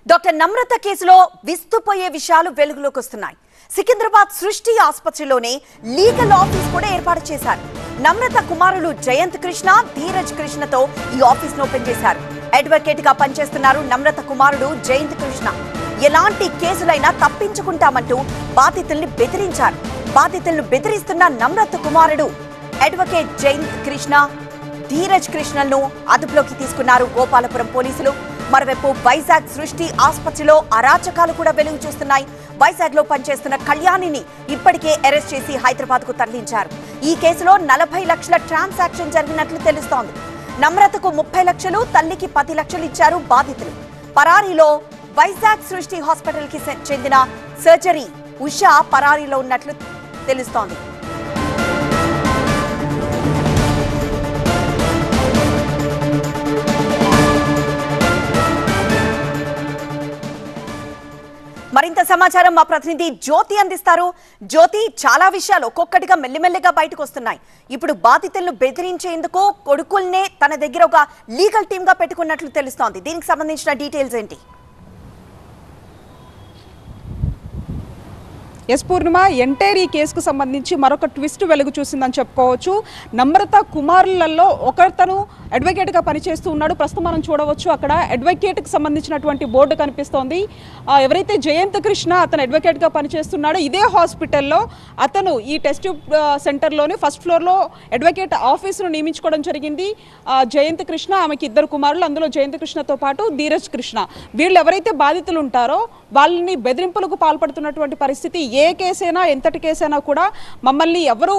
Doctor నమ్రత కేసులో విస్తుపోయే విషయాలు వెలుగులోకి వస్తున్నాయి. సికింద్రాబాద్ సృష్టి ఆసుపత్రిలోనే లీగల్ ఆఫీస్ కూడా ఏర్పాటు చేశారు. నమ్రత కుమారులు జయంత్ కృష్ణ, ధీరజ్ కృష్ణతో ఈ ఆఫీస్ ను ఓపెన్ చేశారు. అడ్వకేట్ గా పనిచేస్తున్నారు నమ్రత కుమారుడు జయంత్ కృష్ణ. ఎలాంటి కేసులైనా తప్పించుకుంటామంటూ బాధితుల్ని బెదిరించారు. బాధితులను బెదిరిస్తున్న నమ్రత కుమారుడు అడ్వకేట్ జయంత్ కృష్ణ, ధీరజ్ కృష్ణలను అదుపులోకి తీసుకున్నారు గోపాలపురం పోలీసులు. మరోవైపు వైజాగ్ సృష్టి ఆసుపత్రిలో అరాచకాలు కూడా వెలుగు చూస్తున్నాయి. వైజాగ్ లో పనిచేస్తున్న కళ్యాణిని ఇప్పటికే అరెస్ట్ చేసి హైదరాబాద్ కు తరలించారు. ఈ కేసులో 40 లక్షల ట్రాన్సాక్షన్ జరిగినట్లు తెలుస్తోంది. నమ్రతకు 30 లక్షలు, తల్లికి 10 లక్షలు ఇచ్చారు బాధితులు. పరారీలో వైజాగ్ సృష్టి హాస్పిటల్ కి చెందిన సర్జరీ ఉషా పరారీలో ఉన్నట్లు తెలుస్తోంది. మరింత సమాచారం మా ప్రతినిధి జ్యోతి అందిస్తారు. జ్యోతి, చాలా విషయాలు ఒక్కొక్కటిగా మెల్లిమెల్లిగా బయటకు వస్తున్నాయి. ఇప్పుడు బాధితులను బెదిరించేందుకు కొడుకుల్నే తన దగ్గర ఒక లీగల్ టీమ్ గా పెట్టుకున్నట్లు తెలుస్తోంది. దీనికి సంబంధించిన డీటెయిల్స్ ఏంటి? ఎస్ పూర్ణిమ, ఎంటైర్ ఈ కేసుకు సంబంధించి మరొక ట్విస్ట్ వెలుగు చూసిందని చెప్పుకోవచ్చు. నమ్రత కుమారులలో ఒకతను అడ్వకేట్గా పనిచేస్తూ ఉన్నాడు. ప్రస్తుతం మనం చూడవచ్చు అక్కడ అడ్వకేట్కి సంబంధించినటువంటి బోర్డు కనిపిస్తోంది. ఎవరైతే జయంత్ కృష్ణ అతను అడ్వకేట్గా పనిచేస్తున్నాడో ఇదే హాస్పిటల్లో అతను ఈ టెస్ట్ సెంటర్లోనే ఫస్ట్ ఫ్లోర్లో అడ్వకేట్ ఆఫీసును నియమించుకోవడం జరిగింది. జయంత్ కృష్ణ, ఆమెకి 2 కుమారులు, అందులో జయంత్ కృష్ణతో పాటు ధీరజ్ కృష్ణ. వీళ్ళు ఎవరైతే బాధితులు ఉంటారో వాళ్ళని బెదిరింపులకు పాల్పడుతున్నటువంటి పరిస్థితి. ఏ కేసైనా, ఎంతటి కేసైనా కూడా మమ్మల్ని ఎవరు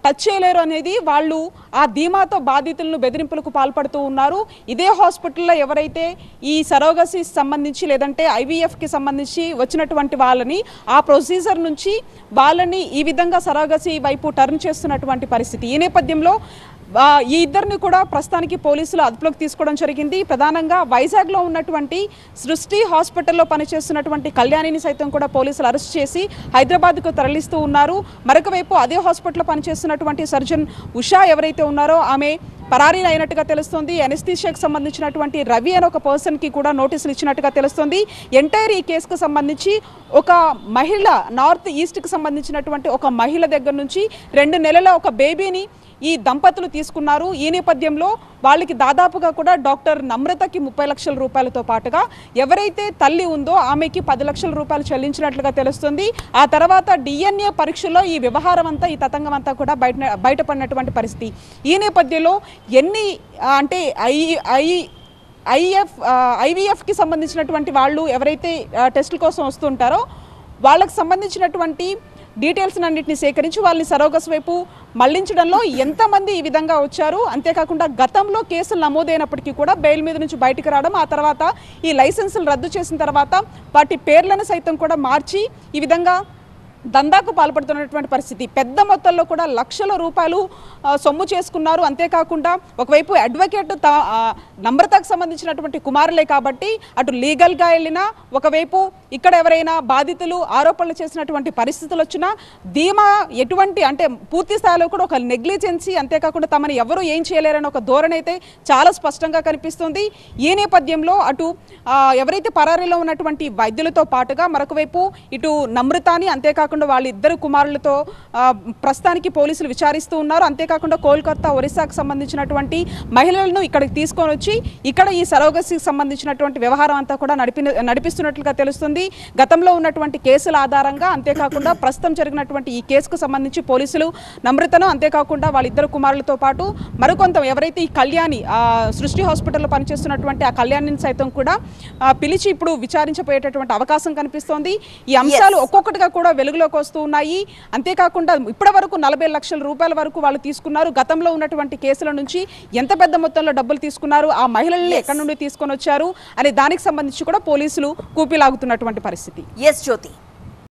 టచ్ చేయలేరు అనేది వాళ్ళు ఆ ధీమాతో బాధితులను బెదిరింపులకు పాల్పడుతూ ఉన్నారు. ఇదే హాస్పిటల్లో ఎవరైతే ఈ సరోగసీ సంబంధించి లేదంటే IVFకి సంబంధించి వచ్చినటువంటి వాళ్ళని ఆ ప్రొసీజర్ నుంచి వాళ్ళని ఈ విధంగా సరోగసీ వైపు టర్న్ చేస్తున్నటువంటి పరిస్థితి. ఈ నేపథ్యంలో ఈ ఇద్దరిని కూడా ప్రస్తుతానికి పోలీసులు అదుపులోకి తీసుకోవడం జరిగింది. ప్రధానంగా వైజాగ్లో ఉన్నటువంటి సృష్టి హాస్పిటల్లో పనిచేస్తున్నటువంటి కళ్యాణిని సైతం కూడా పోలీసులు అరెస్ట్ చేసి హైదరాబాద్కు తరలిస్తూ ఉన్నారు. మరొక వైపు అదే హాస్పిటల్లో పనిచేస్తున్నటువంటి సర్జన్ ఉషా ఎవరైతే ఉన్నారో ఆమె పరారీ అయినట్టుగా తెలుస్తుంది. ఎనస్థీషియాకి సంబంధించినటువంటి రవి అనే ఒక పర్సన్కి కూడా నోటీసులు ఇచ్చినట్టుగా తెలుస్తుంది. ఎంటైర్ ఈ కేసుకు సంబంధించి ఒక మహిళ, నార్త్ ఈస్ట్కి సంబంధించినటువంటి ఒక మహిళ దగ్గర నుంచి 2 నెలల ఒక బేబీని ఈ దంపతులు తీసుకున్నారు. ఈ నేపథ్యంలో వాళ్ళకి దాదాపుగా కూడా డాక్టర్ నమ్రతకి 30 లక్షల రూపాయలతో పాటుగా ఎవరైతే తల్లి ఉందో ఆమెకి 10 లక్షల రూపాయలు చెల్లించినట్లుగా తెలుస్తుంది. ఆ తర్వాత DNA పరీక్షలో ఈ వ్యవహారం అంతా, ఈ తతంగం అంతా కూడా బయటపడినటువంటి పరిస్థితి. ఈ నేపథ్యంలో ఎన్ని అంటే IVFకి సంబంధించినటువంటి వాళ్ళు ఎవరైతే టెస్టుల కోసం వస్తుంటారో వాళ్ళకి సంబంధించినటువంటి డీటెయిల్స్ అన్నింటినీ సేకరించి వాళ్ళని సరోగస్ వైపు మళ్లించడంలో ఎంతమంది ఈ విధంగా వచ్చారు, అంతేకాకుండా గతంలో కేసులు నమోదైనప్పటికీ కూడా బెయిల్ మీద నుంచి బయటకు రావడం, ఆ తర్వాత ఈ లైసెన్సులు రద్దు చేసిన తర్వాత వాటి పేర్లను సైతం కూడా మార్చి ఈ విధంగా దందాకు పాల్పడుతున్నటువంటి పరిస్థితి. పెద్ద మొత్తంలో కూడా లక్షల రూపాయలు సొమ్ము చేసుకున్నారు. అంతేకాకుండా ఒకవైపు అడ్వకేట్ నమ్రతకు సంబంధించినటువంటి కుమారులే కాబట్టి అటు లీగల్గా వెళ్ళినా, ఒకవైపు ఇక్కడ ఎవరైనా బాధితులు ఆరోపణలు చేసినటువంటి పరిస్థితులు వచ్చినా ధీమా ఎటువంటి అంటే పూర్తి స్థాయిలో కూడా ఒక నెగ్లిజెన్సీ, అంతేకాకుండా తమని ఎవరు ఏం చేయలేరని ఒక ధోరణి అయితే చాలా స్పష్టంగా కనిపిస్తుంది. ఈ నేపథ్యంలో అటు ఎవరైతే పరారీలో ఉన్నటువంటి వైద్యులతో పాటుగా మరొక వైపు ఇటు నమ్రతాని, అంతేకాకుండా వాళ్ళిద్దరు కుమారులతో ప్రస్తుతానికి పోలీసులు విచారిస్తూ ఉన్నారు. అంతేకాకుండా కోల్కతా, ఒరిస్సాకు సంబంధించినటువంటి మహిళలను ఇక్కడికి తీసుకొని వచ్చి ఇక్కడ ఈ సరోగసీకి సంబంధించినటువంటి వ్యవహారం అంతా కూడా నడిపిస్తున్నట్లుగా తెలుస్తుంది. గతంలో ఉన్నటువంటి కేసుల ఆధారంగా, అంతేకాకుండా ప్రస్తుతం జరిగినటువంటి ఈ కేసుకు సంబంధించి పోలీసులు నమ్రతను, అంతేకాకుండా వాళ్ళిద్దరు కుమారులతో పాటు మరికొంత ఎవరైతే ఈ కళ్యాణి సృష్టి హాస్పిటల్లో పనిచేస్తున్నటువంటి ఆ కళ్యాణిని సైతం కూడా పిలిచి ఇప్పుడు విచారించబోయేటటువంటి అవకాశం కనిపిస్తోంది. ఈ అంశాలు ఒక్కొక్కటిగా కూడా వెలుగులోకి వస్తూ ఉన్నాయి. అంతేకాకుండా ఇప్పటి వరకు 40 లక్షల రూపాయల వరకు వాళ్ళు తీసుకున్నారు. గతంలో ఉన్నటువంటి కేసుల నుంచి ఎంత పెద్ద మొత్తంలో డబ్బులు తీసుకున్నారు, ఆ మహిళల్ని ఎక్కడి నుండి తీసుకొని వచ్చారు అనే దానికి సంబంధించి కూడా పోలీసులు కూపిలాగుతున్నటువంటి పరిస్థితి. ఎస్ జ్యోతి.